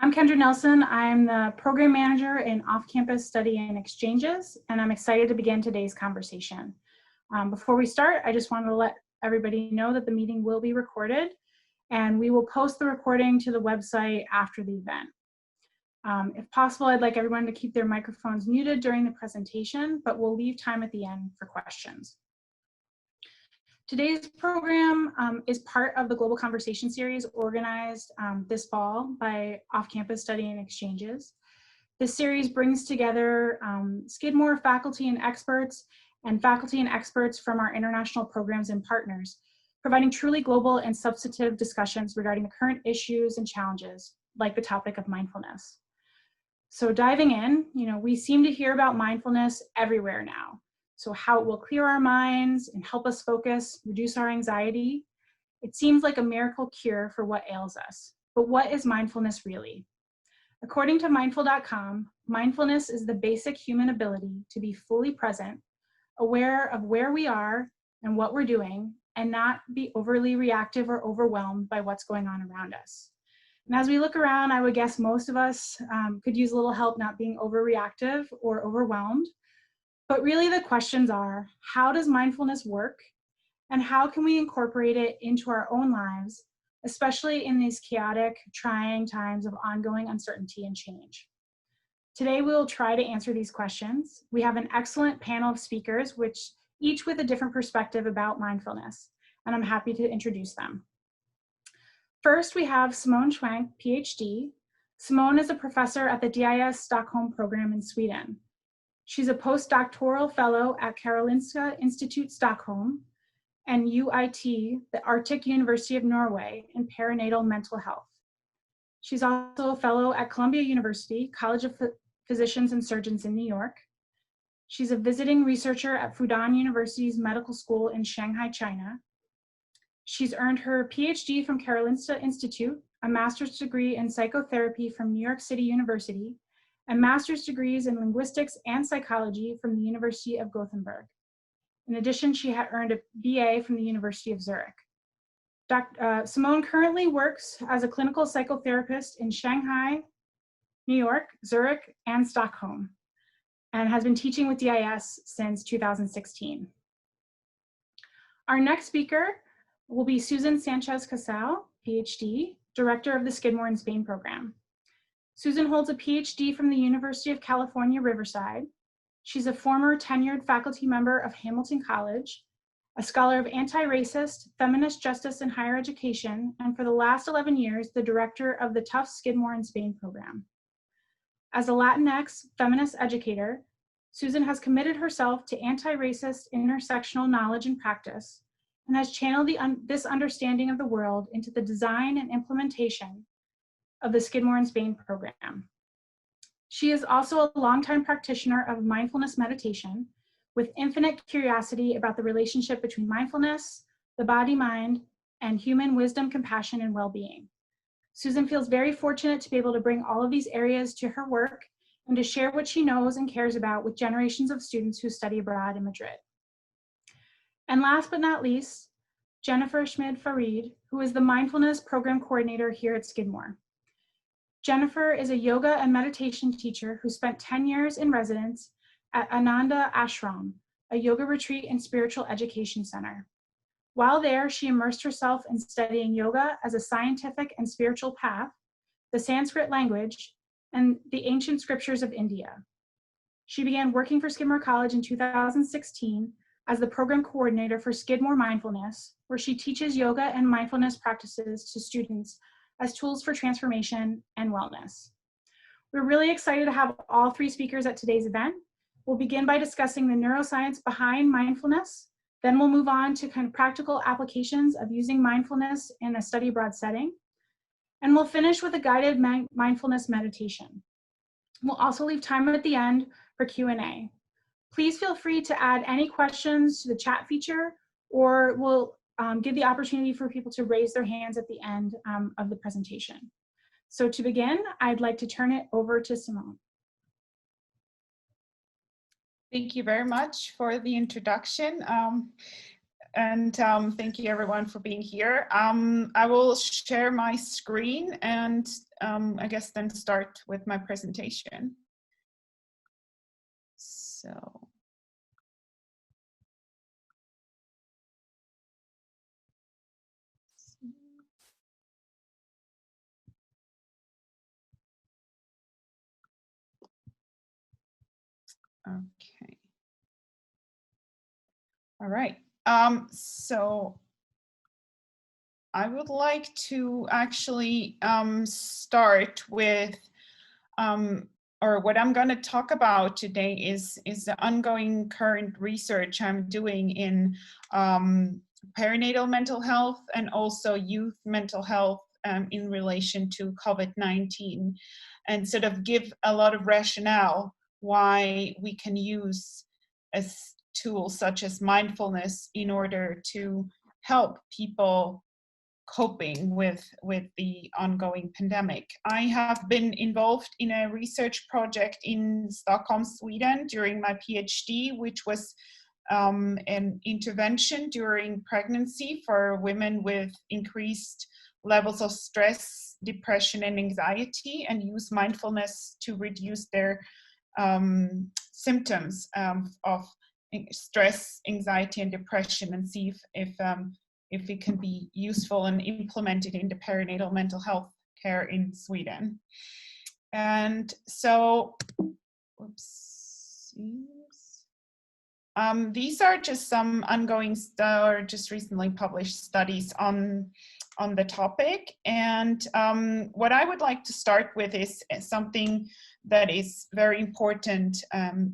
I'm Kendra Nelson. I'm the Program Manager in Off-Campus Study and Exchanges, and I'm excited to begin today's conversation. Before we start, I just wanted to let everybody know that the meeting will be recorded, and we will post the recording to the website after the event. If possible, I'd like everyone to keep their microphones muted during the presentation, but we'll leave time at the end for questions. Today's program is part of the Global Conversation Series organized this fall by Off-Campus Study and Exchanges. This series brings together Skidmore faculty and experts from our international programs and partners, providing truly global and substantive discussions regarding the current issues and challenges, like the topic of mindfulness. So diving in, we seem to hear about mindfulness everywhere now. So how it will clear our minds and help us focus, reduce our anxiety. It seems like a miracle cure for what ails us. But what is mindfulness really? According to mindful.com, mindfulness is the basic human ability to be fully present, aware of where we are and what we're doing, and not be overly reactive or overwhelmed by what's going on around us. And as we look around, I would guess most of us could use a little help not being overreactive or overwhelmed. But really the questions are, how does mindfulness work? And how can we incorporate it into our own lives, especially in these chaotic, trying times of ongoing uncertainty and change? Today, we will try to answer these questions. We have an excellent panel of speakers, each with a different perspective about mindfulness, and I'm happy to introduce them. First, we have Simone Schwank, PhD. Simone is a professor at the DIS Stockholm program in Sweden. She's a postdoctoral fellow at Karolinska Institute Stockholm and UIT, the Arctic University of Norway, in perinatal mental health. She's also a fellow at Columbia University, College of Physicians and Surgeons in New York. She's a visiting researcher at Fudan University's Medical School in Shanghai, China. She's earned her PhD from Karolinska Institute, a master's degree in psychotherapy from New York City University, and master's degrees in linguistics and psychology from the University of Gothenburg. In addition, she had earned a BA from the University of Zurich. Simone currently works as a clinical psychotherapist in Shanghai, New York, Zurich, and Stockholm, and has been teaching with DIS since 2016. Our next speaker will be Susan Sanchez-Casal, PhD, Director of the Skidmore in Spain program. Susan holds a PhD from the University of California, Riverside. She's a former tenured faculty member of Hamilton College, a scholar of anti-racist, feminist justice in higher education, and for the last 11 years, the director of the Tufts Skidmore in Spain program. As a Latinx feminist educator, Susan has committed herself to anti-racist intersectional knowledge and practice, and has channeled this understanding of the world into the design and implementation of the Skidmore in Spain program. She is also a longtime practitioner of mindfulness meditation with infinite curiosity about the relationship between mindfulness, the body-mind, and human wisdom, compassion, and well-being. Susan feels very fortunate to be able to bring all of these areas to her work and to share what she knows and cares about with generations of students who study abroad in Madrid. And last but not least, Jennifer Schmid-Farid, who is the mindfulness program coordinator here at Skidmore. Jennifer is a yoga and meditation teacher who spent 10 years in residence at Ananda Ashram, a yoga retreat and spiritual education center. While there, she immersed herself in studying yoga as a scientific and spiritual path, the Sanskrit language, and the ancient scriptures of India. She began working for Skidmore College in 2016 as the program coordinator for Skidmore Mindfulness, where she teaches yoga and mindfulness practices to students as tools for transformation and wellness. We're really excited to have all three speakers at today's event. We'll begin by discussing the neuroscience behind mindfulness. Then we'll move on to kind of practical applications of using mindfulness in a study abroad setting. And we'll finish with a guided mindfulness meditation. We'll also leave time at the end for Q&A. Please feel free to add any questions to the chat feature, or we'll give the opportunity for people to raise their hands at the end of the presentation. So to begin, I'd like to turn it over to Simone. Thank you very much for the introduction. and thank you everyone for being here. I will share my screen and I guess then start with my presentation. So. Okay. All right. So I would like to actually start with, or what I'm going to talk about today is the ongoing current research I'm doing in perinatal mental health and also youth mental health in relation to COVID-19, and sort of give a lot of rationale why we can use a tool such as mindfulness in order to help people coping with the ongoing pandemic. I have been involved in a research project in Stockholm, Sweden during my PhD, which was an intervention during pregnancy for women with increased levels of stress, depression, and anxiety, and use mindfulness to reduce their symptoms of stress, anxiety, and depression, and see if it can be useful and implemented in the perinatal mental health care in Sweden. And so, these are just some ongoing or just recently published studies on the topic. And what I would like to start with is something that is very important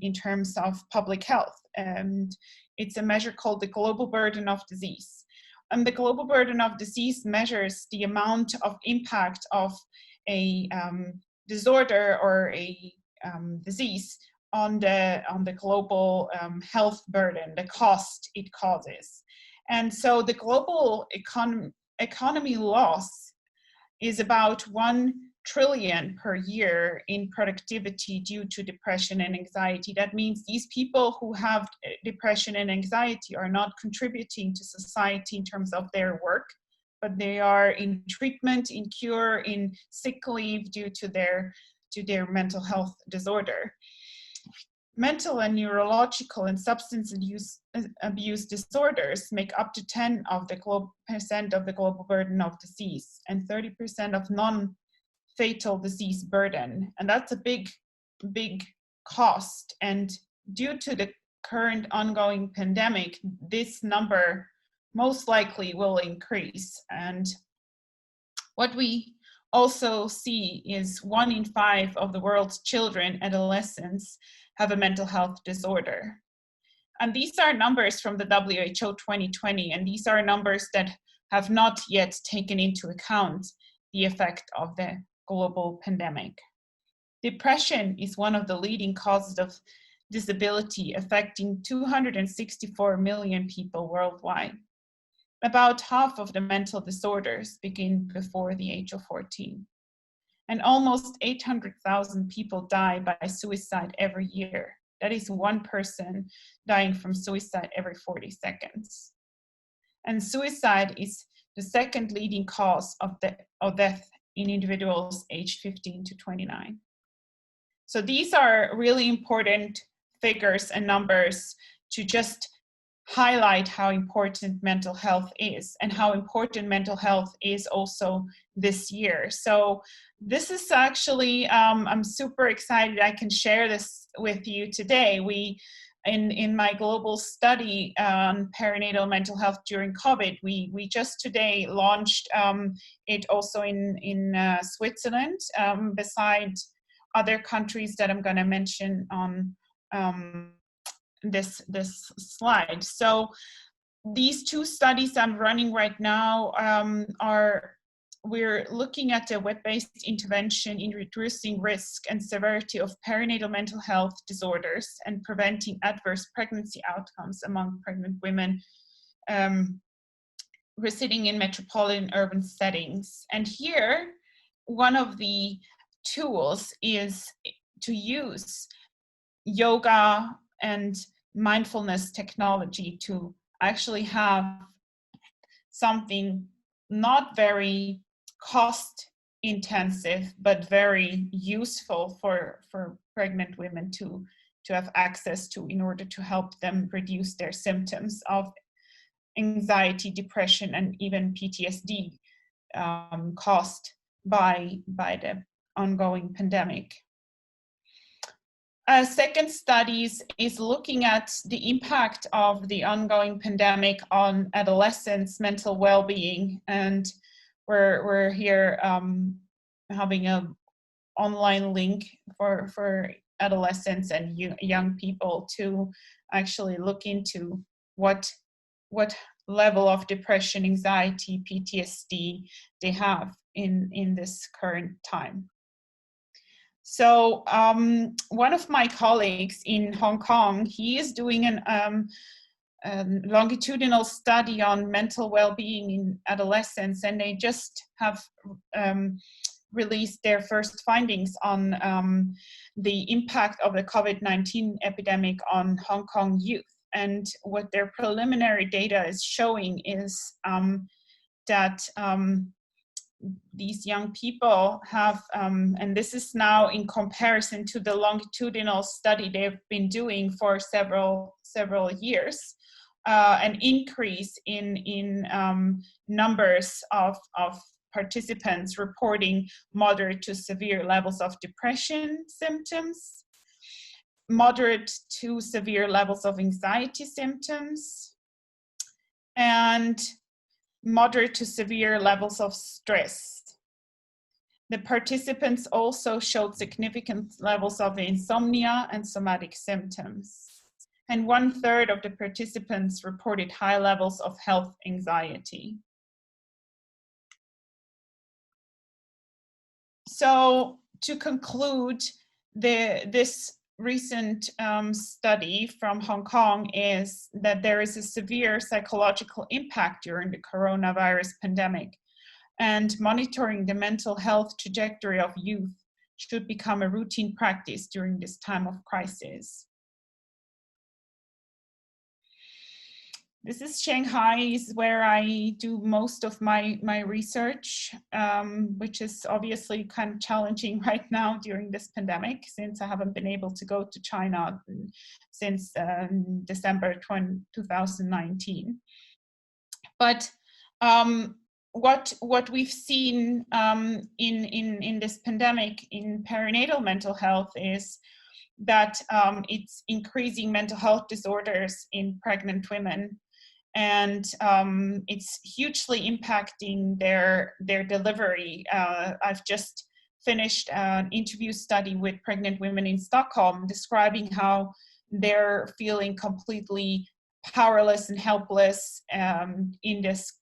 in terms of public health. And it's a measure called the global burden of disease. And the global burden of disease measures the amount of impact of a disorder or a disease on the global health burden, the cost it causes. And so the global economy loss is about 1 trillion per year in productivity due to depression and anxiety. That means these people who have depression and anxiety are not contributing to society in terms of their work, but they are in treatment, in cure, in sick leave due to their mental health disorder. Mental and neurological and substance abuse disorders make up to 10% of the global burden of disease and 30% of non-fatal disease burden. And that's a big, big cost. And due to the current ongoing pandemic, this number most likely will increase. And what we also see is 1 in 5 of the world's children, adolescents, have a mental health disorder. And these are numbers from the WHO 2020, and these are numbers that have not yet taken into account the effect of the global pandemic. Depression is one of the leading causes of disability, affecting 264 million people worldwide. About half of the mental disorders begin before the age of 14. And almost 800,000 people die by suicide every year. That is 1 person dying from suicide every 40 seconds. And suicide is the second leading cause of death in individuals aged 15 to 29. So these are really important figures and numbers to just highlight how important mental health is and how important mental health is also this year. So this is actually, I'm super excited I can share this with you today. In my global study on perinatal mental health during COVID, we just today launched it also in Switzerland, besides other countries that I'm going to mention on this slide. So these 2 studies I'm running right now we're looking at a web-based intervention in reducing risk and severity of perinatal mental health disorders and preventing adverse pregnancy outcomes among pregnant women residing in metropolitan urban settings. And here, one of the tools is to use yoga and mindfulness technology to actually have something not very cost intensive, but very useful for pregnant women to have access to in order to help them reduce their symptoms of anxiety, depression, and even PTSD caused by the ongoing pandemic. Second studies is looking at the impact of the ongoing pandemic on adolescents' mental well-being, and we're here having an online link for adolescents and young people to actually look into what level of depression, anxiety, PTSD they have in this current time. So one of my colleagues in Hong Kong, he is doing a longitudinal study on mental well-being in adolescents, and they just have released their first findings on the impact of the COVID-19 epidemic on Hong Kong youth. And what their preliminary data is showing is that these young people have, and this is now in comparison to the longitudinal study they've been doing for several years, an increase in numbers of participants reporting moderate to severe levels of depression symptoms, moderate to severe levels of anxiety symptoms, and moderate to severe levels of stress. The participants also showed significant levels of insomnia and somatic symptoms. And 1/3 of the participants reported high levels of health anxiety. So to conclude, this recent study from Hong Kong is that there is a severe psychological impact during the coronavirus pandemic, and monitoring the mental health trajectory of youth should become a routine practice during this time of crisis. This is Shanghai, is where I do most of my research, which is obviously kind of challenging right now during this pandemic, since I haven't been able to go to China since December 2019. But what we've seen in this pandemic in perinatal mental health is that it's increasing mental health disorders in pregnant women, and it's hugely impacting their delivery. I've just finished an interview study with pregnant women in Stockholm describing how they're feeling completely powerless and helpless in this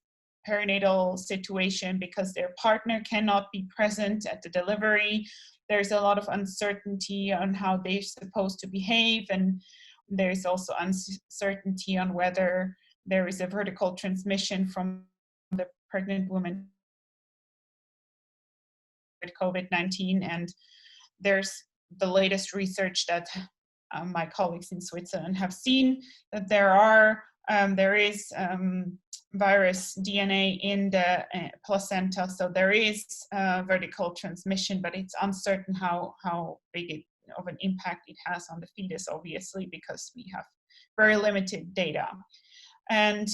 perinatal situation because their partner cannot be present at the delivery. There's a lot of uncertainty on how they're supposed to behave, and there's also uncertainty on whether there is a vertical transmission from the pregnant woman with COVID-19. And there's the latest research that my colleagues in Switzerland have seen that there is virus DNA in the placenta, so there is vertical transmission, but it's uncertain how big of an impact it has on the fetus, obviously, because we have very limited data. And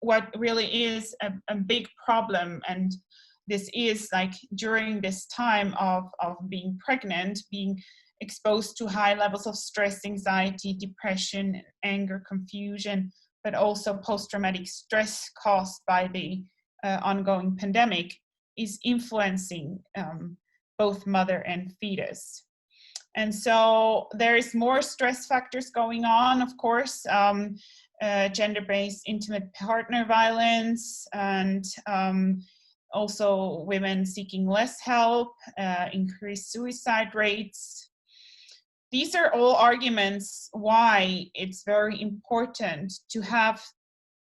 what really is a big problem, and this is like during this time of being pregnant, being exposed to high levels of stress, anxiety, depression, anger, confusion, but also post-traumatic stress caused by the ongoing pandemic, is influencing both mother and fetus. And so there is more stress factors going on, of course, gender-based intimate partner violence, and also women seeking less help, increased suicide rates. These are all arguments why it's very important to have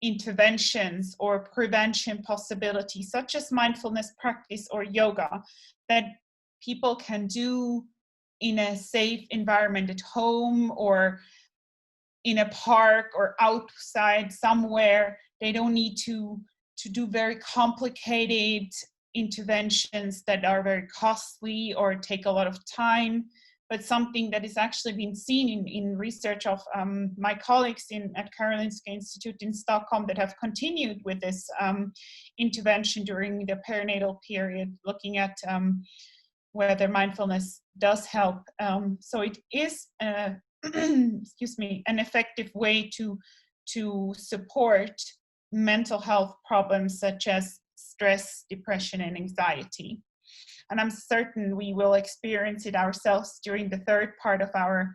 interventions or prevention possibilities, such as mindfulness practice or yoga, that people can do in a safe environment at home, or in a park or outside somewhere. They don't need to do very complicated interventions that are very costly or take a lot of time, but something that is actually been seen in research of my colleagues at Karolinska Institute in Stockholm that have continued with this intervention during the perinatal period, looking at whether mindfulness does help. So it is, excuse me, an effective way to support mental health problems such as stress, depression, and anxiety. And I'm certain we will experience it ourselves during the third part of our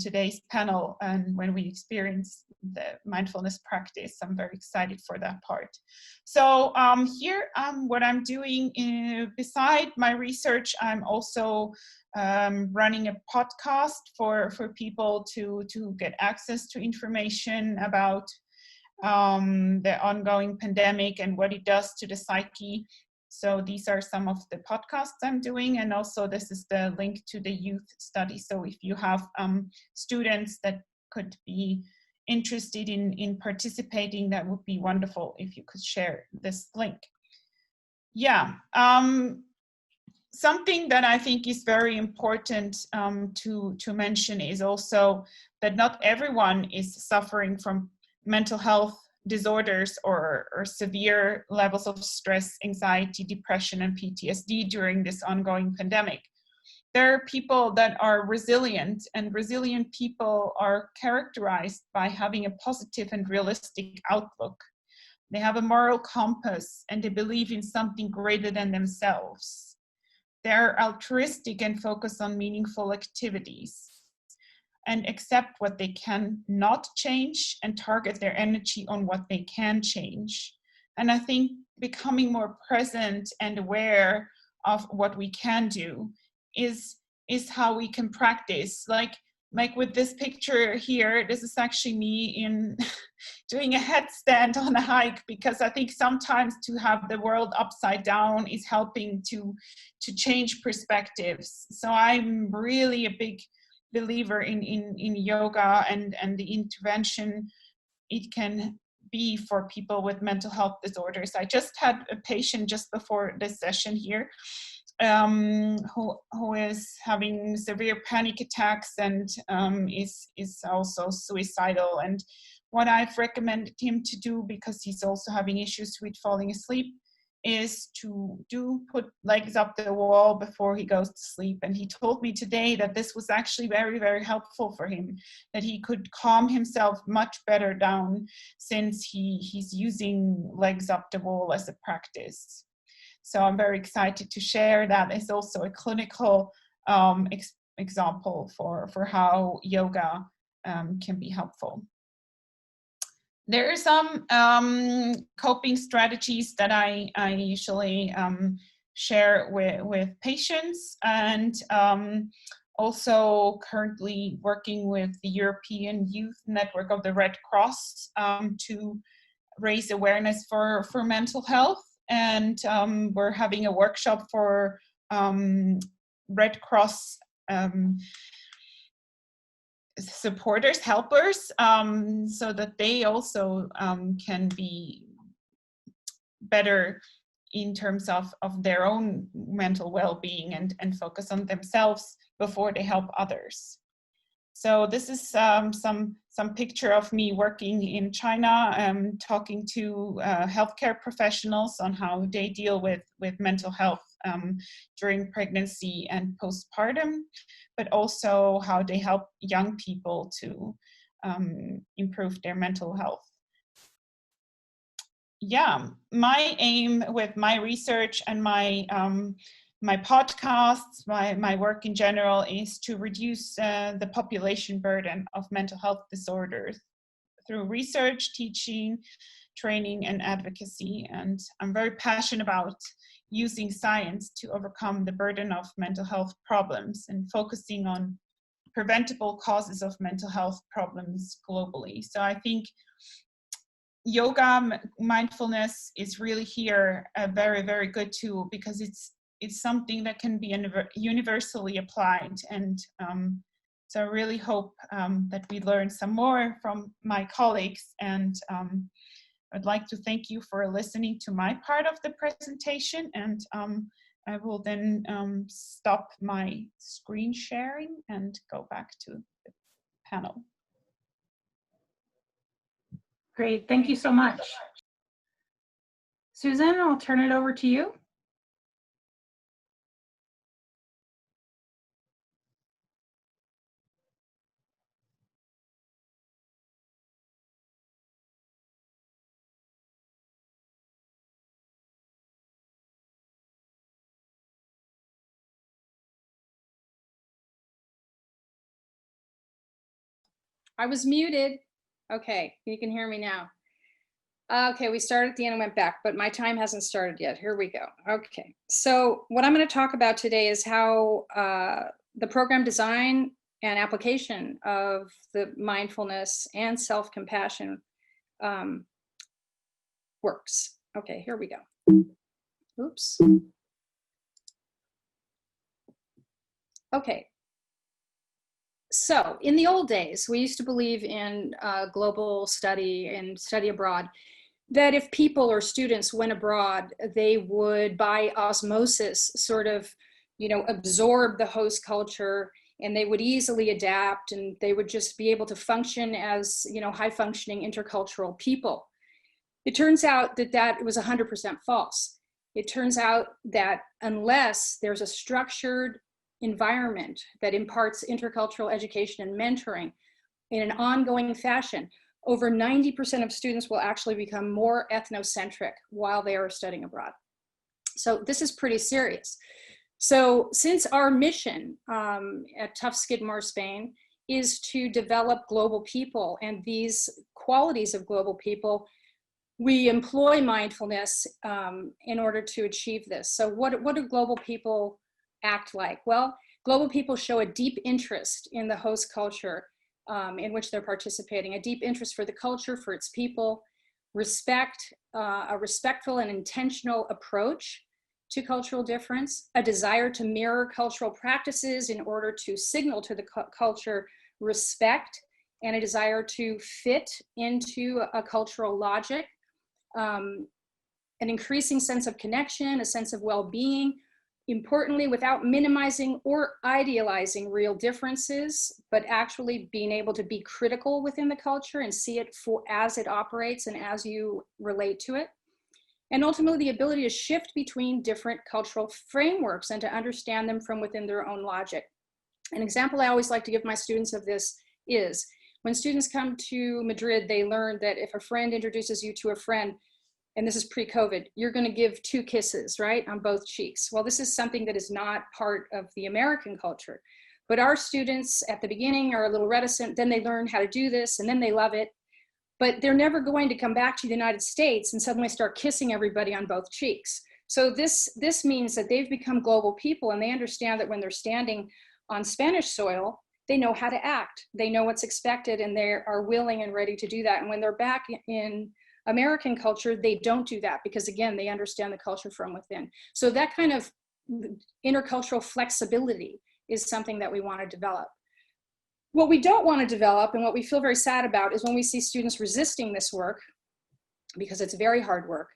today's panel, and when we experience the mindfulness practice. I'm very excited for that part. So here, what I'm doing beside my research, I'm also running a podcast for people to get access to information about the ongoing pandemic and what it does to the psyche. So these are some of the podcasts I'm doing, and also this is the link to the youth study. So if you have students that could be interested in participating, that would be wonderful if you could share this link. Yeah, something that I think is very important to mention is also that not everyone is suffering from mental health disorders or severe levels of stress, anxiety, depression, and PTSD during this ongoing pandemic. There are people that are resilient, and resilient people are characterized by having a positive and realistic outlook. They have a moral compass, and they believe in something greater than themselves. They're altruistic and focus on meaningful activities, and accept what they can not change and target their energy on what they can change. And I think becoming more present and aware of what we can do is how we can practice. Like with this picture here, this is actually me in doing a headstand on a hike, because I think sometimes to have the world upside down is helping to change perspectives. So I'm really a big believer in yoga and the intervention it can be for people with mental health disorders. I just had a patient just before this session here who is having severe panic attacks and is also suicidal. And what I've recommended him to do, because he's also having issues with falling asleep, is to put legs up the wall before he goes to sleep. And he told me today that this was actually very, very helpful for him, that he could calm himself much better down since he's using legs up the wall as a practice. So I'm very excited to share that. It's also a clinical example for how yoga can be helpful. There are some coping strategies that I usually share with patients, and also currently working with the European Youth Network of the Red Cross to raise awareness for mental health. And we're having a workshop for Red Cross supporters, helpers, so that they also can be better in terms of their own mental well-being and focus on themselves before they help others. So this is some picture of me working in China, talking to healthcare professionals on how they deal with mental health during pregnancy and postpartum, but also how they help young people to improve their mental health. Yeah, my aim with my research and my podcasts, my work in general, is to reduce the population burden of mental health disorders through research, teaching, training, and advocacy. And I'm very passionate about using science to overcome the burden of mental health problems and focusing on preventable causes of mental health problems globally. So I think yoga, mindfulness is really here a very, very good tool, because it's something that can be universally applied, and So I really hope that we learn some more from my colleagues, and I'd like to thank you for listening to my part of the presentation, and I will then stop my screen sharing and go back to the panel. Great, thank you so much. Susan, I'll turn it over to you. I was muted. Okay, you can hear me now. Okay, we started at the end and went back, but my time hasn't started yet. Here we go. Okay, so what I'm going to talk about today is how the program design and application of the mindfulness and self-compassion works. Okay, here we go. Oops. Okay. So in the old days, we used to believe in global study and study abroad, that if people or students went abroad, they would by osmosis sort of, absorb the host culture, and they would easily adapt, and they would just be able to function as, high functioning intercultural people. It turns out that was 100% false. It turns out that unless there's a structured environment that imparts intercultural education and mentoring in an ongoing fashion, over 90% of students will actually become more ethnocentric while they are studying abroad. So this is pretty serious. So since our mission at Tufts Skidmore, Spain, is to develop global people and these qualities of global people, we employ mindfulness in order to achieve this. So what do global people act like? Well, global people show a deep interest in the host culture in which they're participating, a deep interest for the culture, for its people, respect, a respectful and intentional approach to cultural difference, a desire to mirror cultural practices in order to signal to the culture respect, and a desire to fit into a cultural logic, an increasing sense of connection, a sense of well-being, importantly, without minimizing or idealizing real differences, but actually being able to be critical within the culture and see it as it operates and as you relate to it. And ultimately, the ability to shift between different cultural frameworks and to understand them from within their own logic. An example I always like to give my students of this is when students come to Madrid, they learn that if a friend introduces you to a friend, and this is pre-COVID, you're going to give 2 kisses, right, on both cheeks. Well, this is something that is not part of the American culture. But our students at the beginning are a little reticent, then they learn how to do this, and then they love it. But they're never going to come back to the United States and suddenly start kissing everybody on both cheeks. So this means that they've become global people, and they understand that when they're standing on Spanish soil, they know how to act. They know what's expected, and they are willing and ready to do that. And when they're back in American culture, they don't do that because, again, they understand the culture from within. So that kind of intercultural flexibility is something that we want to develop. What we don't want to develop, and what we feel very sad about, is when we see students resisting this work, because it's very hard work,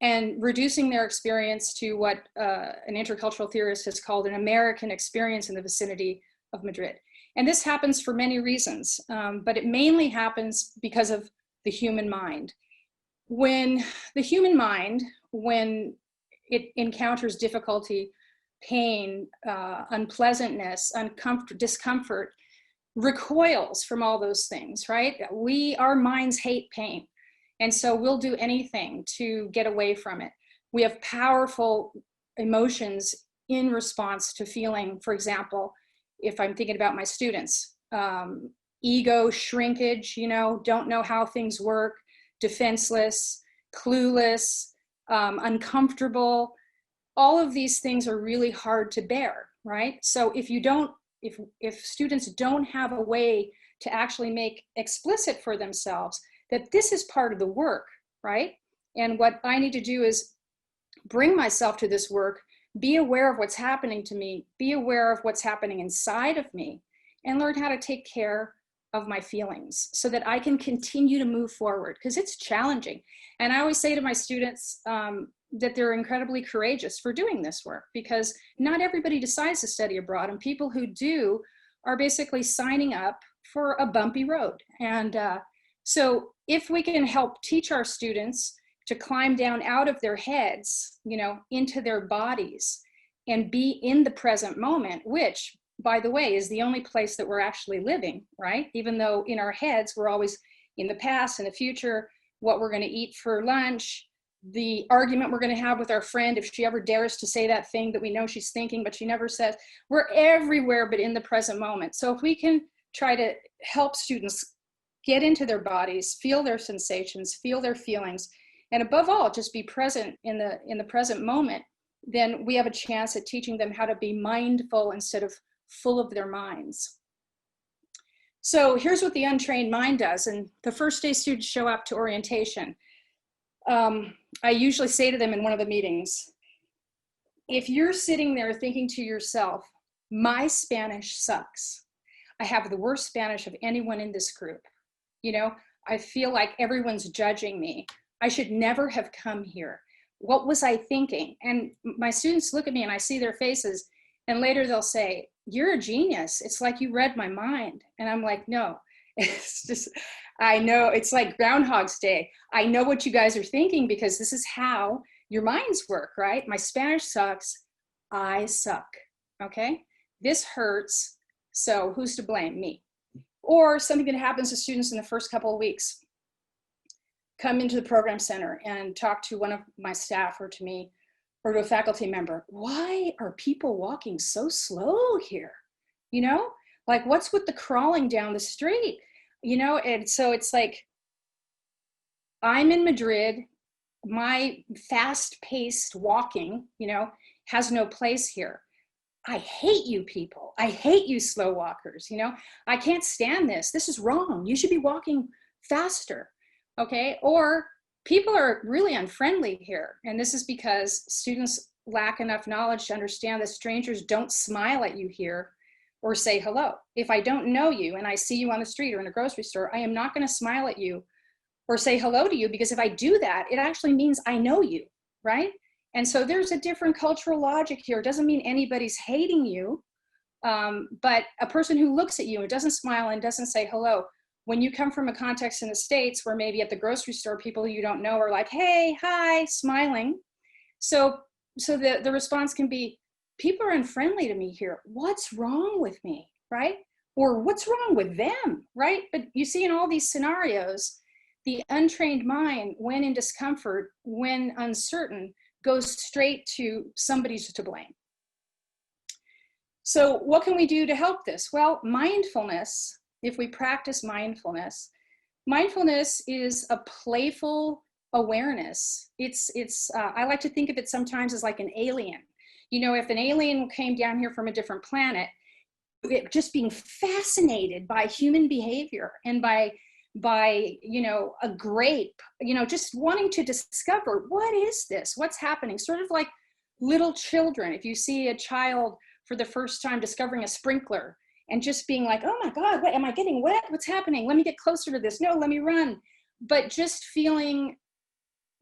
and reducing their experience to what an intercultural theorist has called an American experience in the vicinity of Madrid. And this happens for many reasons, but it mainly happens because of the human mind. When the human mind, when it encounters difficulty, pain, unpleasantness, discomfort, recoils from all those things, right? Our minds hate pain. And so we'll do anything to get away from it. We have powerful emotions in response to feeling, for example, if I'm thinking about my students, ego shrinkage, don't know how things work, defenseless, clueless, uncomfortable. All of these things are really hard to bear, right? So if students don't have a way to actually make explicit for themselves that this is part of the work, right? And what I need to do is bring myself to this work, be aware of what's happening to me, be aware of what's happening inside of me, and learn how to take care of my feelings so that I can continue to move forward, because it's challenging. And I always say to my students that they're incredibly courageous for doing this work, because not everybody decides to study abroad, and people who do are basically signing up for a bumpy road. And so if we can help teach our students to climb down out of their heads, you know, into their bodies and be in the present moment, which, by the way, is the only place that we're actually living, right? Even though in our heads, we're always in the past and the future, what we're going to eat for lunch, the argument we're going to have with our friend if she ever dares to say that thing that we know she's thinking, but she never says. We're everywhere but in the present moment. So if we can try to help students get into their bodies, feel their sensations, feel their feelings, and above all, just be present in the present moment, then we have a chance at teaching them how to be mindful instead of full of their minds. So here's what the untrained mind does. And the first day students show up to orientation, I usually say to them in one of the meetings, if you're sitting there thinking to yourself, my Spanish sucks, I have the worst Spanish of anyone in this group, you know, I feel like everyone's judging me, I should never have come here, what was I thinking? And my students look at me and I see their faces, and later they'll say, you're a genius, it's like you read my mind. And I'm like, no, it's just, I know, it's like Groundhog's Day. I know what you guys are thinking because this is how your minds work, right? My Spanish sucks, I suck, okay? This hurts, so who's to blame? Me. Or something that happens to students in the first couple of weeks. Come into the program center and talk to one of my staff or to me or to a faculty member. Why are people walking so slow here? You know, like what's with the crawling down the street? You know, and so it's like, I'm in Madrid, my fast-paced walking, you know, has no place here. I hate you people. I hate you slow walkers, you know, I can't stand this. This is wrong. You should be walking faster. Okay, or people are really unfriendly here. And this is because students lack enough knowledge to understand that strangers don't smile at you here or say hello. If I don't know you and I see you on the street or in a grocery store, I am not going to smile at you or say hello to you, because if I do that, it actually means I know you, right? And so there's a different cultural logic here. It doesn't mean anybody's hating you, but a person who looks at you and doesn't smile and doesn't say hello, when you come from a context in the States where maybe at the grocery store, people you don't know are like, hey, hi, smiling. So the response can be, people are unfriendly to me here. What's wrong with me, right? Or what's wrong with them, right? But you see in all these scenarios, the untrained mind, when in discomfort, when uncertain, goes straight to somebody's to blame. So what can we do to help this? Well, mindfulness, if we practice mindfulness, mindfulness is a playful awareness. I like to think of it sometimes as like an alien. You know, if an alien came down here from a different planet, just being fascinated by human behavior and by, you know, a grape, you know, just wanting to discover, what is this? What's happening? Sort of like little children. If you see a child for the first time discovering a sprinkler, and just being like, oh my God, what, am I getting wet? What's happening? Let me get closer to this. No, let me run. But just feeling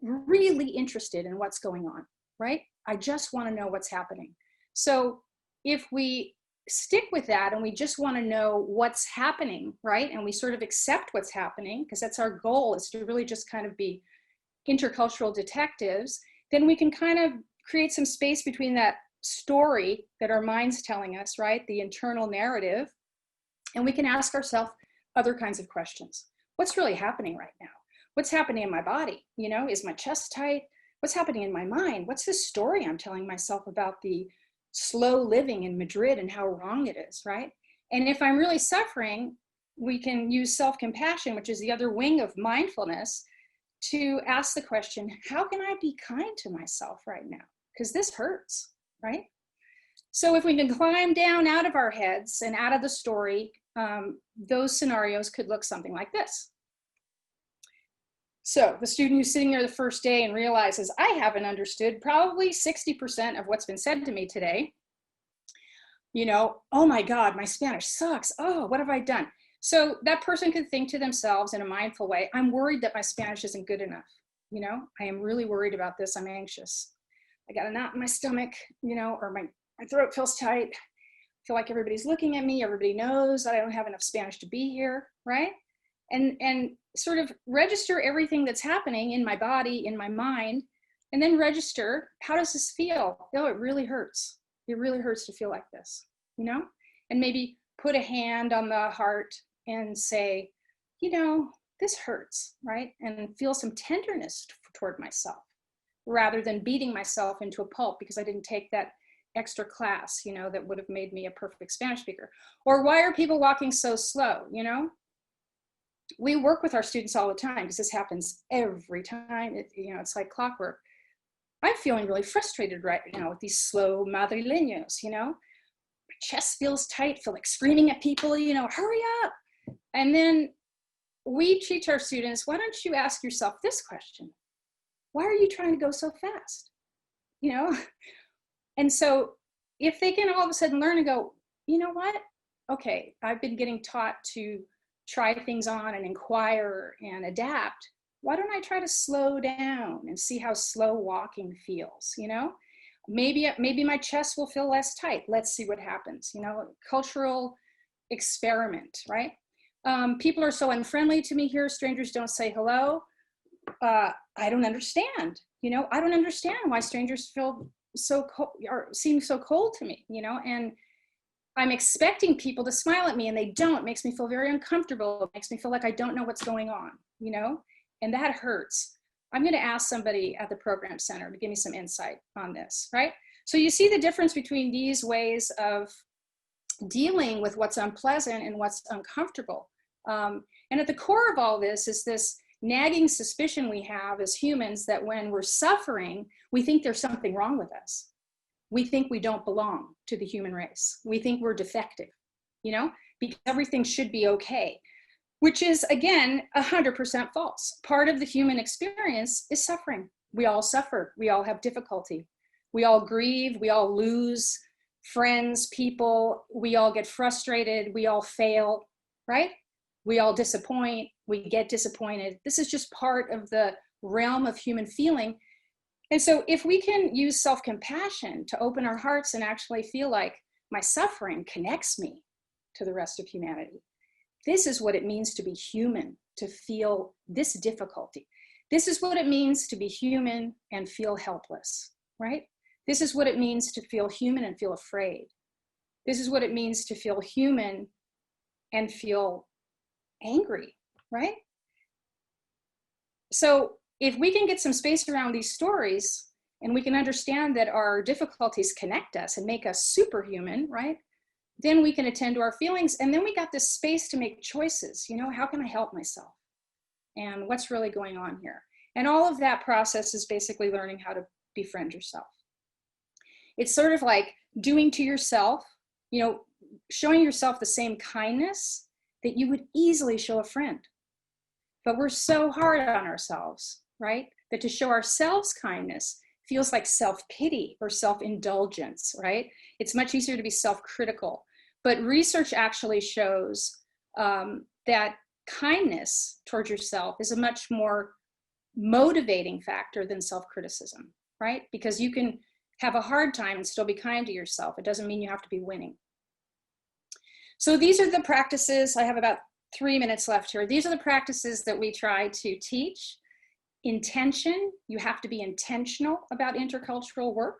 really interested in what's going on, right? I just want to know what's happening. So if we stick with that and we just want to know what's happening, right? And we sort of accept what's happening, because that's our goal, is to really just kind of be intercultural detectives, then we can kind of create some space between that story that our mind's telling us, right? The internal narrative. And we can ask ourselves other kinds of questions. What's really happening right now? What's happening in my body? You know, is my chest tight? What's happening in my mind? What's the story I'm telling myself about the slow living in Madrid and how wrong it is, right? And if I'm really suffering, we can use self-compassion, which is the other wing of mindfulness, to ask the question, how can I be kind to myself right now? Because this hurts. Right? So if we can climb down out of our heads and out of the story, those scenarios could look something like this. So the student who's sitting there the first day and realizes, I haven't understood probably 60% of what's been said to me today. you know, oh my God, my Spanish sucks. Oh, what have I done? So that person could think to themselves in a mindful way, I'm worried that my Spanish isn't good enough. You know, I am really worried about this. I'm anxious. I got a knot in my stomach, you know, or my throat feels tight. I feel like everybody's looking at me. Everybody knows that I don't have enough Spanish to be here, right? And sort of register everything that's happening in my body, in my mind, and then register, how does this feel? Oh, it really hurts. It really hurts to feel like this, you know? And maybe put a hand on the heart and say, you know, this hurts, right? And feel some tenderness toward myself rather than beating myself into a pulp because I didn't take that extra class, you know, that would have made me a perfect Spanish speaker. Or why are people walking so slow, you know? We work with our students all the time because this happens every time. You know, it's like clockwork. I'm feeling really frustrated right now with these slow madrileños, you know? My chest feels tight, feel like screaming at people, you know, hurry up. And then we teach our students, why don't you ask yourself this question? Why are you trying to go so fast? You know? And so if they can all of a sudden learn and go, you know what? Okay, I've been getting taught to try things on and inquire and adapt. Why don't I try to slow down and see how slow walking feels, you know? Maybe my chest will feel less tight. Let's see what happens, you know? Cultural experiment, right? People are so unfriendly to me here. Strangers don't say hello. I don't understand, you know? I don't understand why strangers feel so cold or seem so cold to me, you know? And I'm expecting people to smile at me and they don't. It makes me feel very uncomfortable. It makes me feel like I don't know what's going on, you know? And that hurts. I'm going to ask somebody at the program center to give me some insight on this, right? So you see the difference between these ways of dealing with what's unpleasant and what's uncomfortable. And at the core of all this is this nagging suspicion we have as humans that when we're suffering, we think there's something wrong with us. We think we don't belong to the human race. We think we're defective, you know, because everything should be okay, which is, again, 100% false. Part of the human experience is suffering. We all suffer. We all have difficulty. We all grieve. We all lose friends, people. We all get frustrated. We all fail, right? We all disappoint. We get disappointed. This is just part of the realm of human feeling. And so if we can use self-compassion to open our hearts and actually feel like my suffering connects me to the rest of humanity, this is what it means to be human, to feel this difficulty. This is what it means to be human and feel helpless, right? This is what it means to feel human and feel afraid. This is what it means to feel human and feel angry, right? So if we can get some space around these stories and we can understand that our difficulties connect us and make us superhuman, right? Then we can attend to our feelings, and then we got this space to make choices. You know, how can I help myself? And what's really going on here? And all of that process is basically learning how to befriend yourself. It's sort of like doing to yourself, you know, showing yourself the same kindness that you would easily show a friend. But we're so hard on ourselves, right? That to show ourselves kindness feels like self-pity or self-indulgence, right? It's much easier to be self-critical. But research actually shows that kindness towards yourself is a much more motivating factor than self-criticism, right? Because you can have a hard time and still be kind to yourself. It doesn't mean you have to be winning. So these are the practices. I have about 3 minutes left here. These are the practices that we try to teach. Intention, you have to be intentional about intercultural work.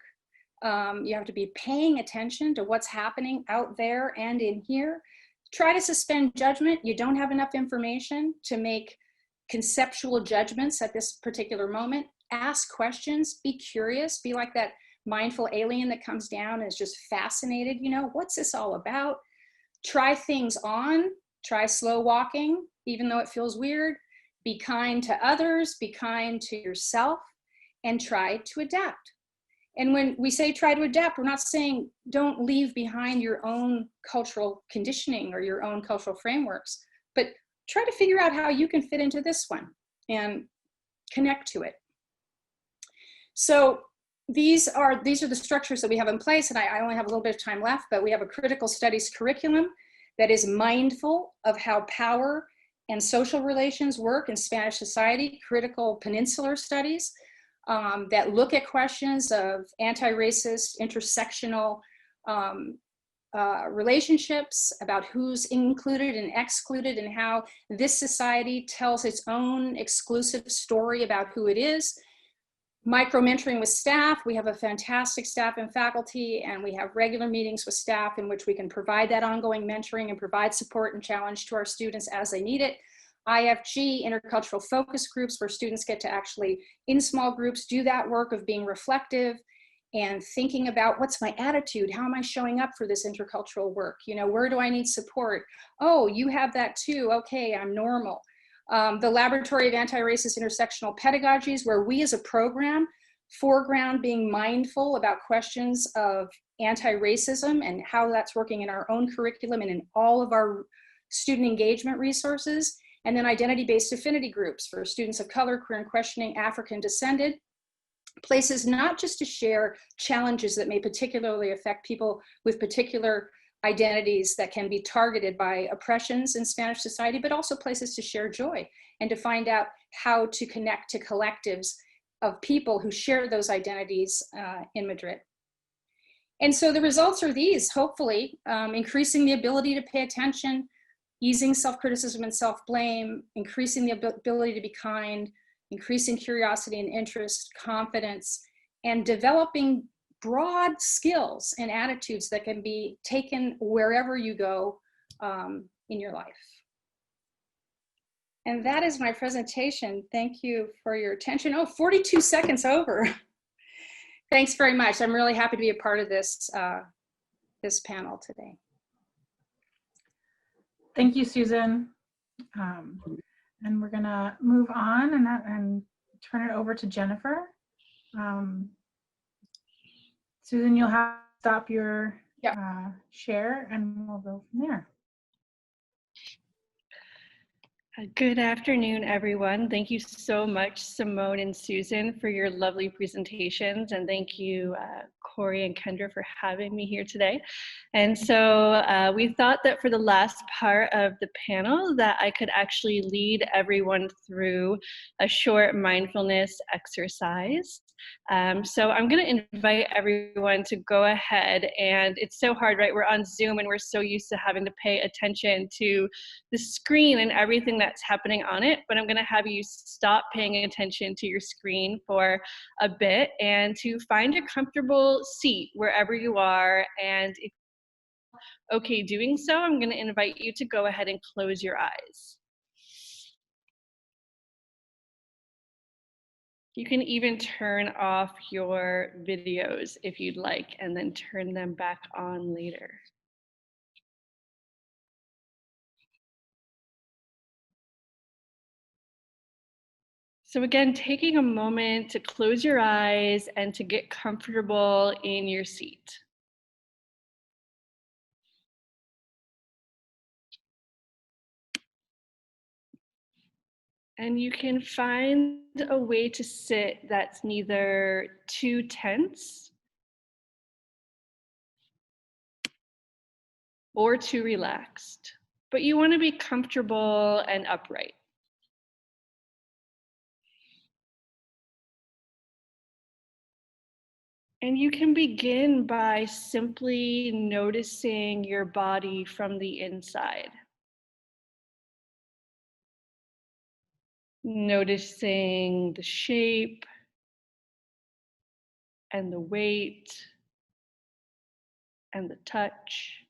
You have to be paying attention to what's happening out there and in here. Try to suspend judgment. You don't have enough information to make conceptual judgments at this particular moment. Ask questions, be curious, be like that mindful alien that comes down and is just fascinated. You know, what's this all about? Try things on, try slow walking, even though it feels weird. Be kind to others, be kind to yourself, and try to adapt. And when we say try to adapt, we're not saying don't leave behind your own cultural conditioning or your own cultural frameworks, but try to figure out how you can fit into this one and connect to it. So these are the structures that we have in place, and I only have a little bit of time left, but we have a critical studies curriculum that is mindful of how power and social relations work in Spanish society, critical peninsular studies that look at questions of anti-racist, intersectional relationships, about who's included and excluded, and how this society tells its own exclusive story about who it is. Micro-mentoring with staff. We have a fantastic staff and faculty, and we have regular meetings with staff in which we can provide that ongoing mentoring and provide support and challenge to our students as they need it. IFG, intercultural focus groups, where students get to actually, in small groups, do that work of being reflective and thinking about, what's my attitude? How am I showing up for this intercultural work? You know, where do I need support? Oh, you have that too. Okay, I'm normal. The Laboratory of Anti-Racist Intersectional Pedagogies, where we as a program foreground being mindful about questions of anti-racism and how that's working in our own curriculum and in all of our student engagement resources. And then identity-based affinity groups for students of color, queer and questioning, African descended. Places not just to share challenges that may particularly affect people with particular identities that can be targeted by oppressions in Spanish society, but also places to share joy and to find out how to connect to collectives of people who share those identities in Madrid. And so the results are these, hopefully, increasing the ability to pay attention, easing self-criticism and self-blame, increasing the ability to be kind, increasing curiosity and interest, confidence, and developing broad skills and attitudes that can be taken wherever you go in your life. And that is my presentation. Thank you for your attention. Oh, 42 seconds over. Thanks very much. I'm really happy to be a part of this, this panel today. Thank you, Susan. And we're gonna move on and turn it over to Jennifer. Susan, you'll have to stop your share and we'll go from there. Good afternoon, everyone. Thank you so much, Simone and Susan, for your lovely presentations. And thank you, Corey and Kendra, for having me here today. And so we thought that for the last part of the panel that I could actually lead everyone through a short mindfulness exercise. So I'm going to invite everyone to go ahead, and it's so hard, right? We're on Zoom and we're so used to having to pay attention to the screen and everything that's happening on it, but I'm going to have you stop paying attention to your screen for a bit and to find a comfortable seat wherever you are. And if you're okay doing so, I'm going to invite you to go ahead and close your eyes. You can even turn off your videos if you'd like, and then turn them back on later. So again, taking a moment to close your eyes and to get comfortable in your seat. And you can find a way to sit that's neither too tense or too relaxed, but you want to be comfortable and upright. And you can begin by simply noticing your body from the inside. Noticing the shape and the weight and the touch.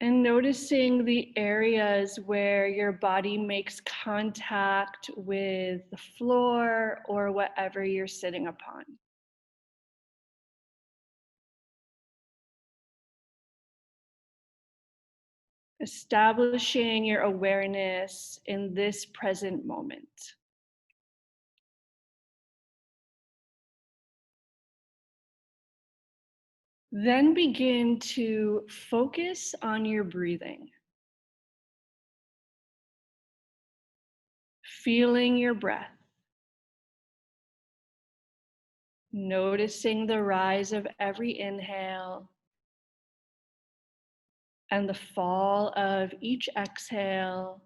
And noticing the areas where your body makes contact with the floor or whatever you're sitting upon. Establishing your awareness in this present moment. Then begin to focus on your breathing. feeling your breath, noticing the rise of every inhale and the fall of each exhale,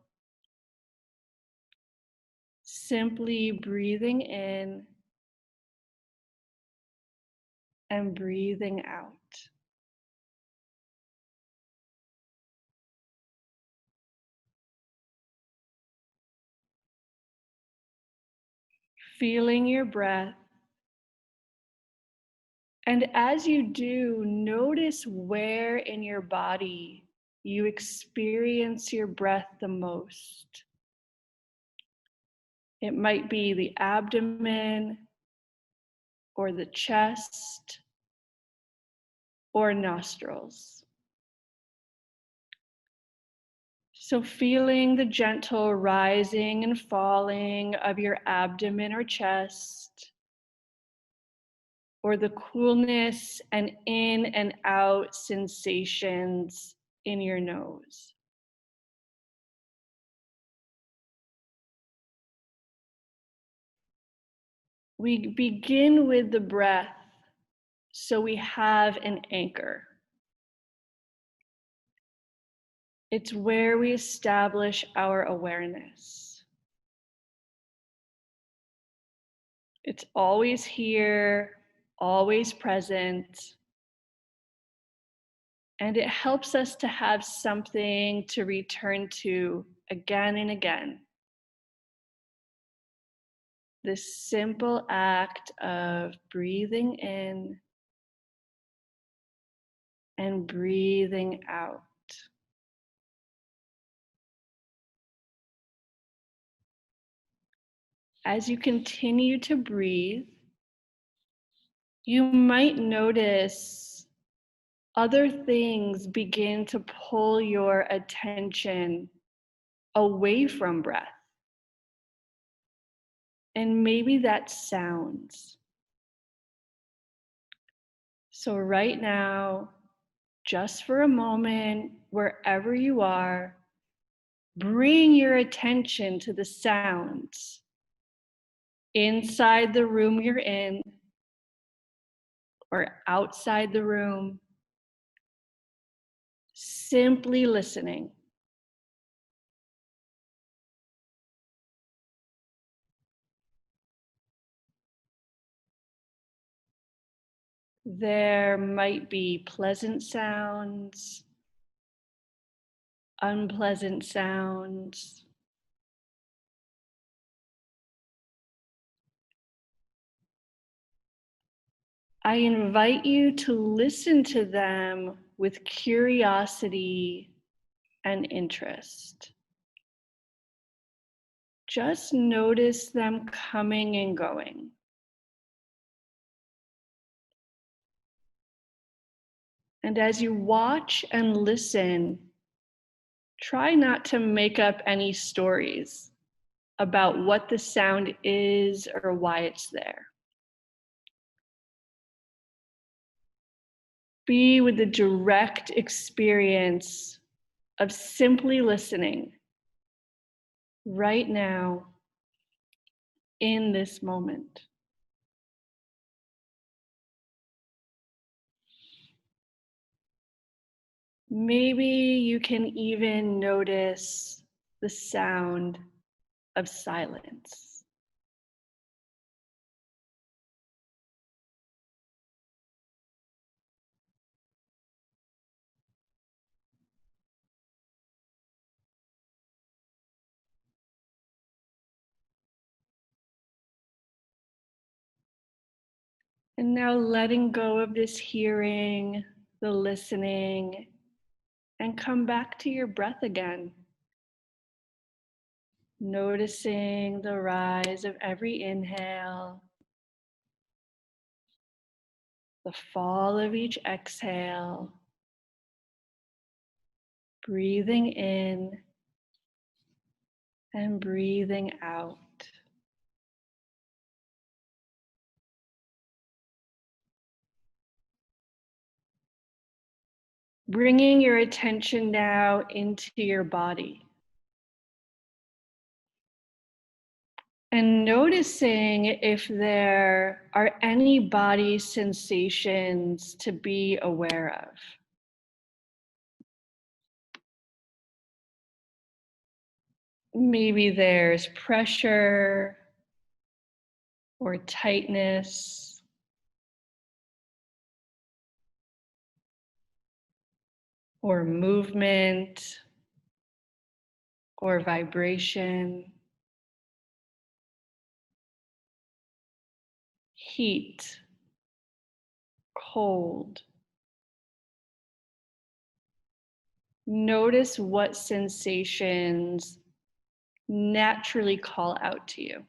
simply breathing in and breathing out. Feeling your breath. And as you do, notice where in your body you experience your breath the most. It might be the abdomen, or the chest, or nostrils. So feeling the gentle rising and falling of your abdomen or chest, or the coolness and in and out sensations in your nose. We begin with the breath so we have an anchor. It's where we establish our awareness. It's always here, always present, and it helps us to have something to return to again and again. This simple act of breathing in and breathing out. As you continue to breathe, you might notice other things begin to pull your attention away from breath. And maybe that's sounds. So right now, just for a moment, wherever you are, bring your attention to the sounds inside the room you're in or outside the room, simply listening. There might be pleasant sounds, unpleasant sounds. I invite you to listen to them with curiosity and interest. Just notice them coming and going. And as you watch and listen, try not to make up any stories about what the sound is or why it's there. Be with the direct experience of simply listening right now in this moment. Maybe you can even notice the sound of silence. And now letting go of this hearing, the listening, and come back to your breath again. Noticing the rise of every inhale, the fall of each exhale, breathing in and breathing out. Bringing your attention now into your body. And noticing if there are any body sensations to be aware of. Maybe there's pressure or tightness, or movement, or vibration, heat, cold. Notice what sensations naturally call out to you.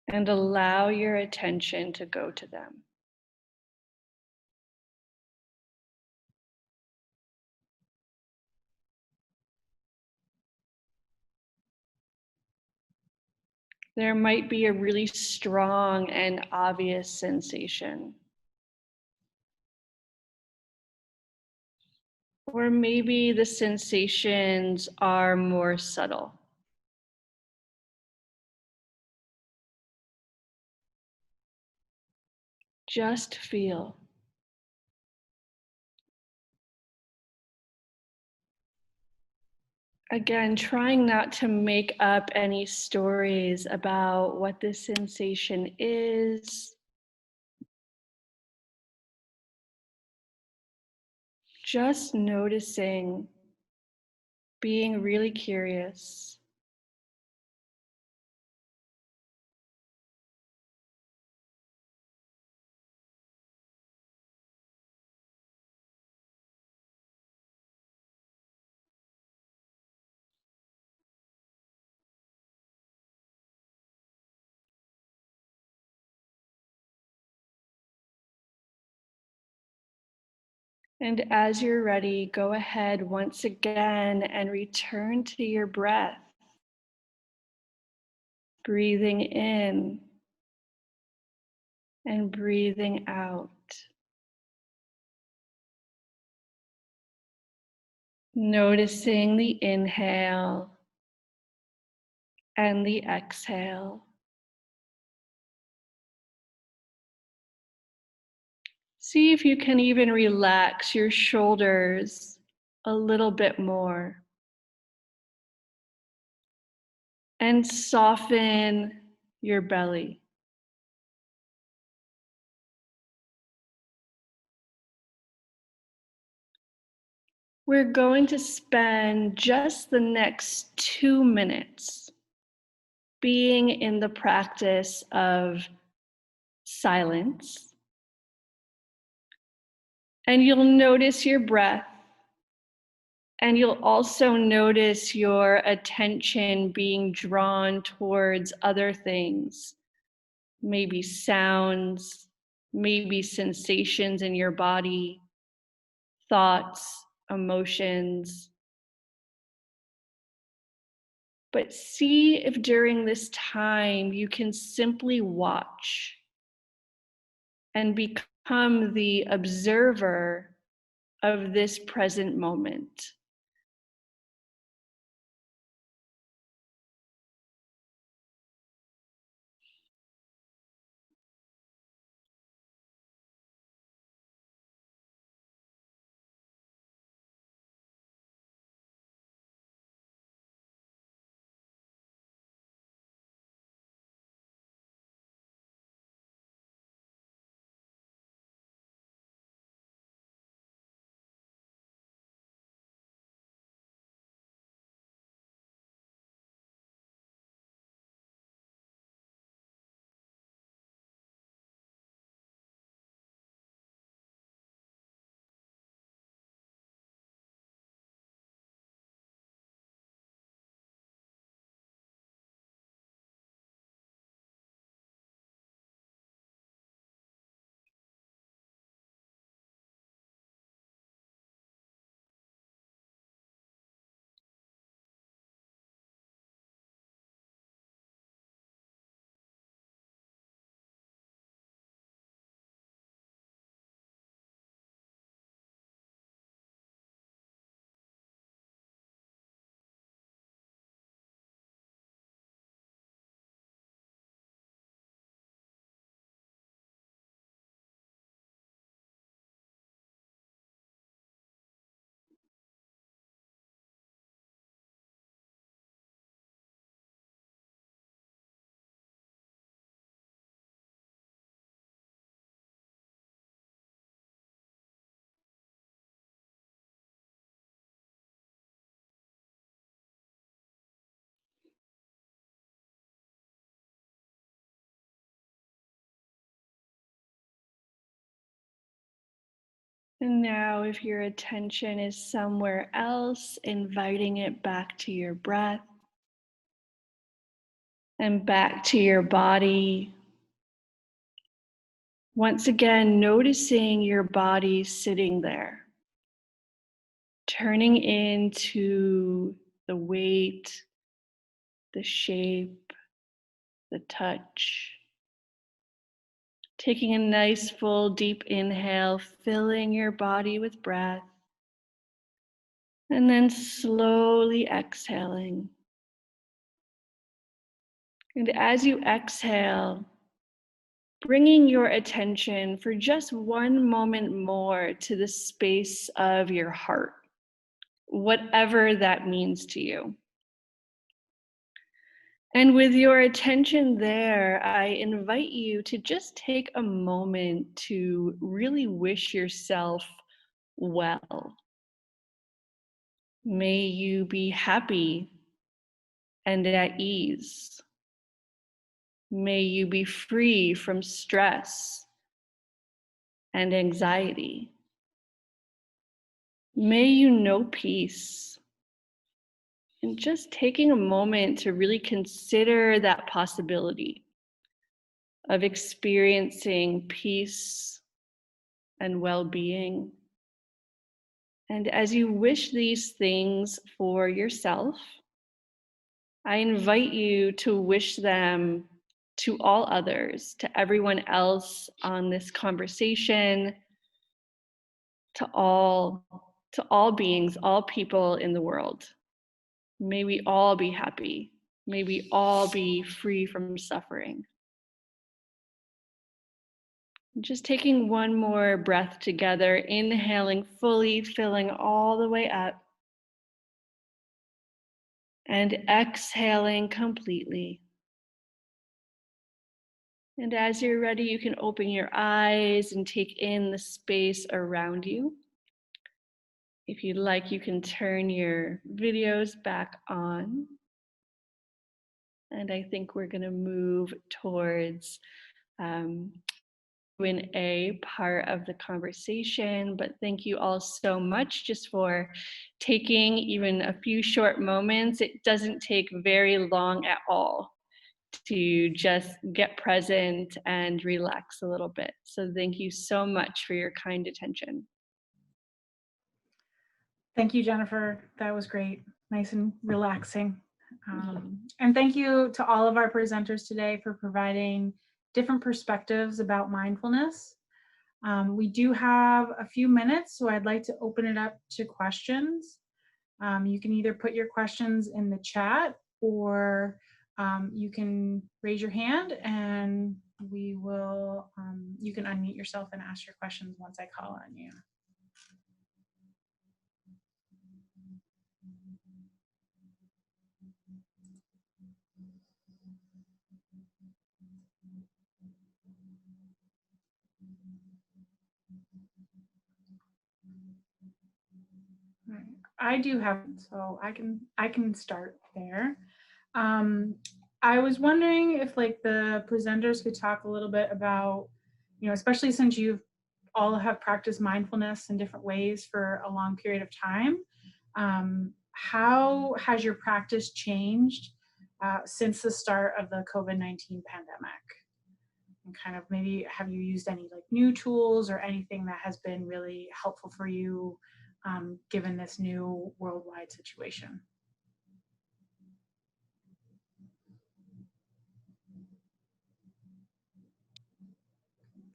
And allow your attention to go to them. There might be a really strong and obvious sensation. Or maybe the sensations are more subtle. Just feel. Again, trying not to make up any stories about what this sensation is. Just noticing, being really curious. And as you're ready, go ahead once again and return to your breath. Breathing in and breathing out. Noticing the inhale and the exhale. See if you can even relax your shoulders a little bit more. And soften your belly. We're going to spend just the next 2 minutes being in the practice of silence. And you'll notice your breath. And you'll also notice your attention being drawn towards other things, maybe sounds, maybe sensations in your body, thoughts, emotions. But see if during this time you can simply watch and become the observer of this present moment. And now if your attention is somewhere else, inviting it back to your breath and back to your body. Once again, noticing your body sitting there, turning into the weight, the shape, the touch. Taking a nice full deep inhale, filling your body with breath, and then slowly exhaling. And as you exhale, bringing your attention for just one moment more to the space of your heart, whatever that means to you. And with your attention there, I invite you to just take a moment to really wish yourself well. May you be happy and at ease. May you be free from stress and anxiety. May you know peace. And just taking a moment to really consider that possibility of experiencing peace and well-being. And as you wish these things for yourself, I invite you to wish them to all others, to everyone else on this conversation, to all beings, all people in the world. May we all be happy. May we all be free from suffering. Just taking one more breath together, inhaling fully, filling all the way up, and exhaling completely. And as you're ready, you can open your eyes and take in the space around you. If you'd like, you can turn your videos back on. And I think we're going to move towards Q&A part of the conversation, but thank you all so much just for taking even a few short moments. It doesn't take very long at all to just get present and relax a little bit. So thank you so much for your kind attention. Thank you, Jennifer. That was great. Nice and relaxing. And thank you to all of our presenters today for providing different perspectives about mindfulness. We do have a few minutes, so I'd like to open it up to questions. You can either put your questions in the chat or you can raise your hand and we will, you can unmute yourself and ask your questions once I call on you. I do have, so I can start there. I was wondering if like the presenters could talk a little bit about, you know, especially since you've all have practiced mindfulness in different ways for a long period of time. How has your practice changed since the start of the COVID-19 pandemic? And kind of maybe have you used any like new tools or anything that has been really helpful for you given this new worldwide situation?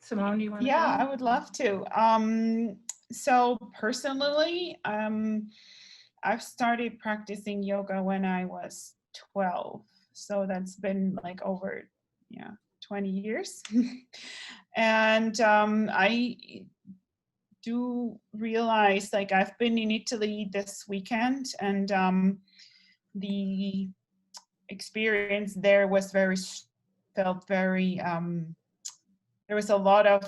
Simone, do you want to? Yeah, I would love to. So personally, I've started practicing yoga when I was 12. So that's been like over 20 years. And I do realize, like, I've been in Italy this weekend, and the experience there was felt very there was a lot of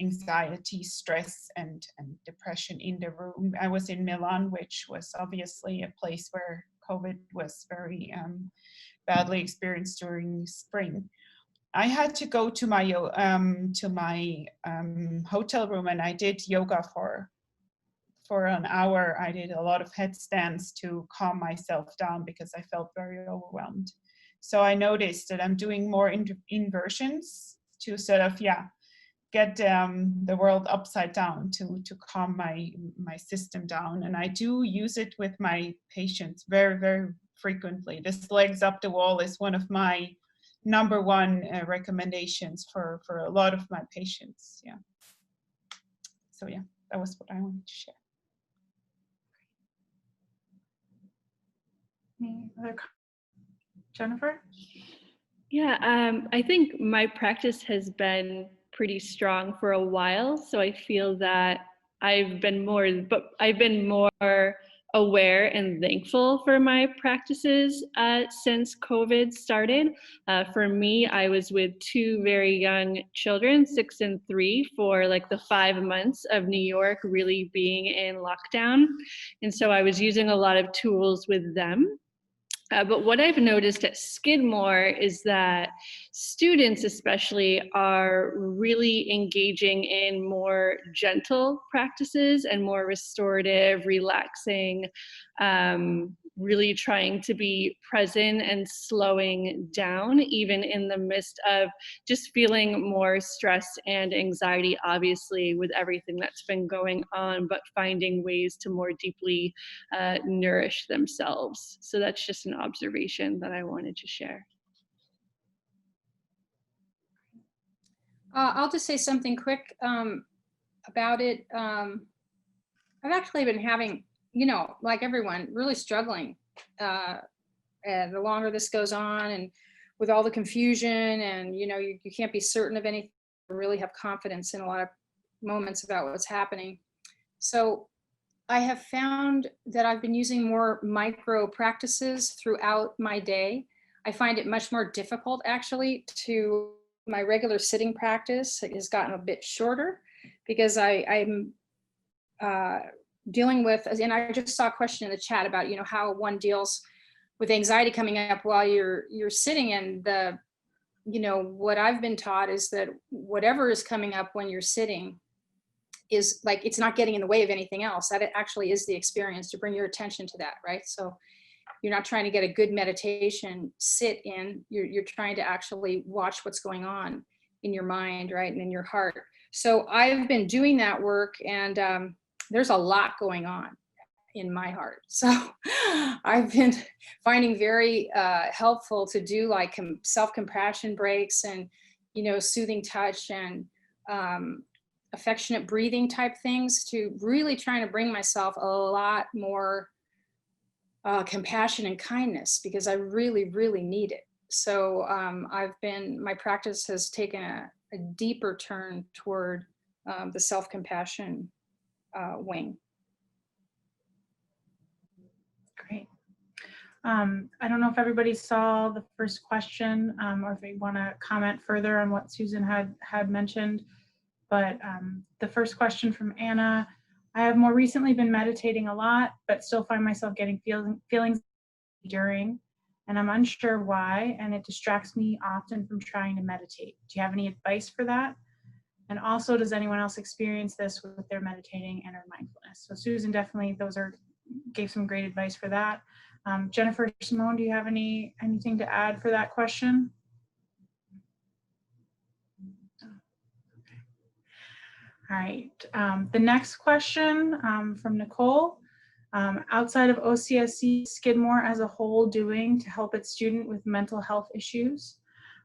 anxiety, stress, and depression in the room. I was in Milan, which was obviously a place where COVID was very badly experienced during spring. I had to go to my hotel room, and I did yoga for an hour. I did a lot of headstands to calm myself down because I felt very overwhelmed. So I noticed that I'm doing more inversions to sort of, get the world upside down to calm my system down. And I do use it with my patients very, very frequently. This legs up the wall is one of my #1 recommendations for a lot of my patients. Yeah. So yeah, that was what I wanted to share. Any other Jennifer? Yeah, I think my practice has been pretty strong for a while, so I feel that I've been more aware and thankful for my practices since COVID started. For me, I was with 2 very young children, 6 and 3, for like the 5 months of New York really being in lockdown, and so I was using a lot of tools with them. But what I've noticed at Skidmore is that students especially are really engaging in more gentle practices and more restorative, relaxing, really trying to be present and slowing down, even in the midst of just feeling more stress and anxiety, obviously, with everything that's been going on, but finding ways to more deeply nourish themselves. So that's just an observation that I wanted to share. I'll just say something quick about it. I've actually been having, like everyone, really struggling. And the longer this goes on, and with all the confusion, and you can't be certain of anything, really have confidence in a lot of moments about what's happening. So I have found that I've been using more micro practices throughout my day. I find it much more difficult, actually, to my regular sitting practice has gotten a bit shorter because I'm dealing with, and I just saw a question in the chat about, how one deals with anxiety coming up while you're sitting. And what I've been taught is that whatever is coming up when you're sitting is like, it's not getting in the way of anything else. That it actually is the experience, to bring your attention to that, right? So you're not trying to get a good meditation sit in, you're trying to actually watch what's going on in your mind, right? And in your heart. So I've been doing that work, and there's a lot going on in my heart. So I've been finding very helpful to do like self-compassion breaks and, soothing touch and affectionate breathing type things, to really trying to bring myself a lot more compassion and kindness, because I really, really need it. So my practice has taken a deeper turn toward the self-compassion wing. Great. I don't know if everybody saw the first question, or if they want to comment further on what Susan had mentioned, but the first question from Anna: I have more recently been meditating a lot, but still find myself getting feelings during, and I'm unsure why, and it distracts me often from trying to meditate. Do you have any advice for that? And also, does anyone else experience this with their meditating and or mindfulness? So Susan, definitely gave some great advice for that. Jennifer, Simone, do you have anything to add for that question? All right, the next question from Nicole. Outside of OCSC, Skidmore as a whole doing to help its student with mental health issues?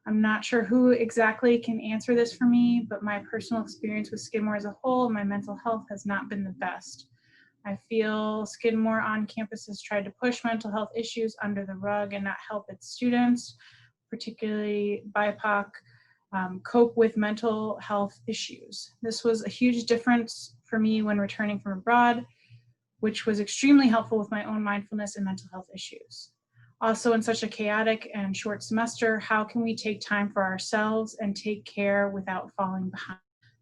I'm not sure who exactly can answer this for me, but my personal experience with Skidmore as a whole, my mental health has not been the best. I feel Skidmore on campus has tried to push mental health issues under the rug and not help its students, particularly BIPOC, cope with mental health issues. This was a huge difference for me when returning from abroad, which was extremely helpful with my own mindfulness and mental health issues. Also, in such a chaotic and short semester, how can we take time for ourselves and take care without falling behind?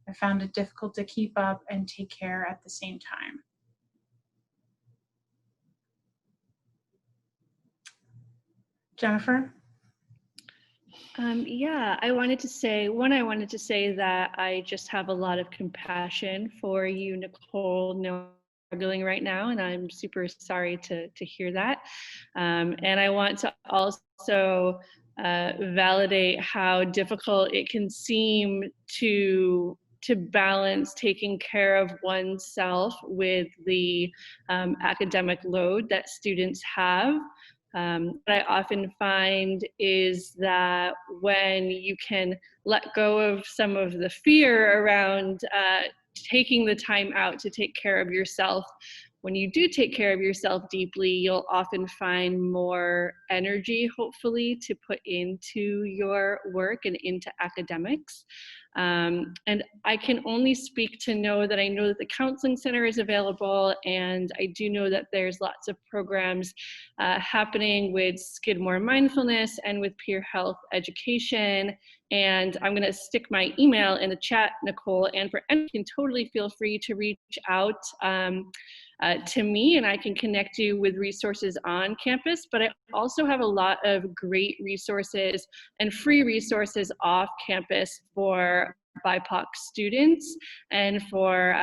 I found it difficult to keep up and take care at the same time. Jennifer? Yeah, I wanted to say that I just have a lot of compassion for you, Nicole, struggling right now, and I'm super sorry to hear that. And I want to also validate how difficult it can seem to balance taking care of oneself with the academic load that students have. What I often find is that when you can let go of some of the fear around taking the time out to take care of yourself, when you do take care of yourself deeply, you'll often find more energy, hopefully, to put into your work and into academics. And I can only speak to know that I know that the Counseling Center is available, and I do know that there's lots of programs happening with Skidmore Mindfulness and with peer health education. And I'm going to stick my email in the chat, Nicole, and for anyone, you can totally feel free to reach out to me, and I can connect you with resources on campus. But I also have a lot of great resources and free resources off campus for BIPOC students and for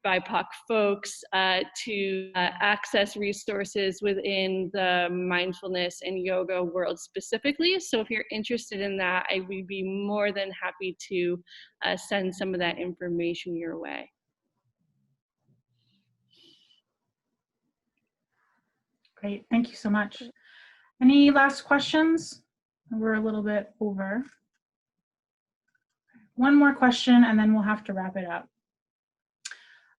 BIPOC folks to access resources within the mindfulness and yoga world specifically. So if you're interested in that, I would be more than happy to send some of that information your way. Great, thank you so much. Any last questions? We're a little bit over. One more question and then we'll have to wrap it up.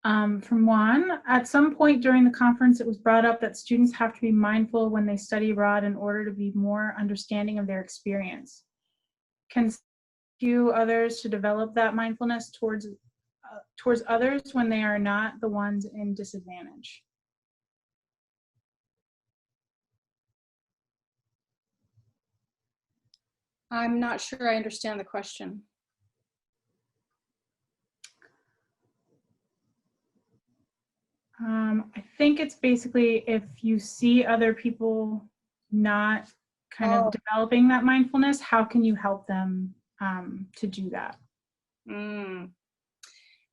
From Juan, at some point during the conference, it was brought up that students have to be mindful when they study abroad in order to be more understanding of their experience. Can you others to develop that mindfulness towards others when they are not the ones in disadvantage? I'm not sure I understand the question. I think it's basically if you see other people not kind of developing that mindfulness, how can you help them to do that?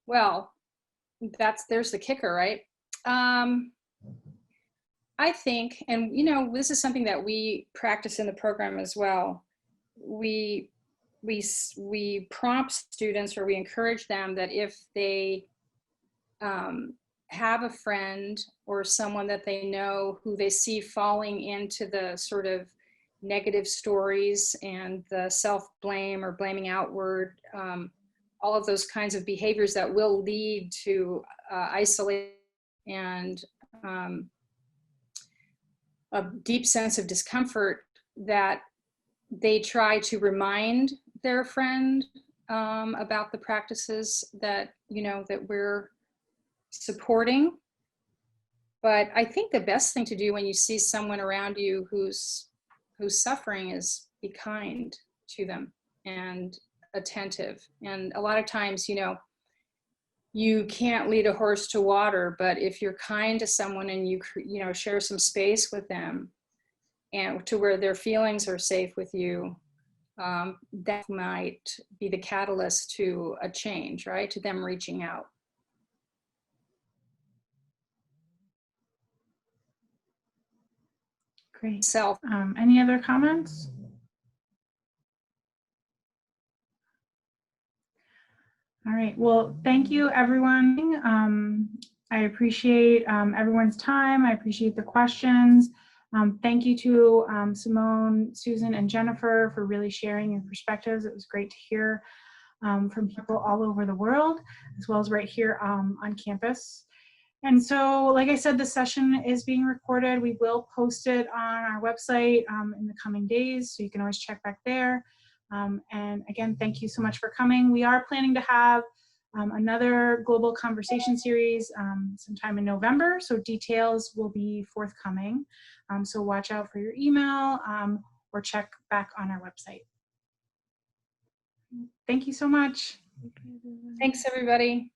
Well, there's the kicker, right? I think, and you know, this is something that we practice in the program as well. We prompt students, or we encourage them that if they have a friend or someone that they know who they see falling into the sort of negative stories and the self-blame or blaming outward, all of those kinds of behaviors that will lead to isolation and a deep sense of discomfort, that they try to remind their friend about the practices that, you know, that we're supporting. But I think the best thing to do when you see someone around you who's suffering is be kind to them and attentive. And a lot of times, you know, you can't lead a horse to water, but if you're kind to someone and you know, share some space with them and to where their feelings are safe with you, that might be the catalyst to a change, right? To them reaching out. Great. Any other comments? All right, well, thank you everyone. I appreciate everyone's time. I appreciate the questions. Thank you to Simone, Susan, and Jennifer for really sharing your perspectives. It was great to hear from people all over the world, as well as right here on campus. And so, like I said, the session is being recorded. We will post it on our website in the coming days, so you can always check back there. And again, thank you so much for coming. We are planning to have another global conversation series sometime in November, so details will be forthcoming. So watch out for your email or check back on our website. Thank you so much. Thanks, everybody.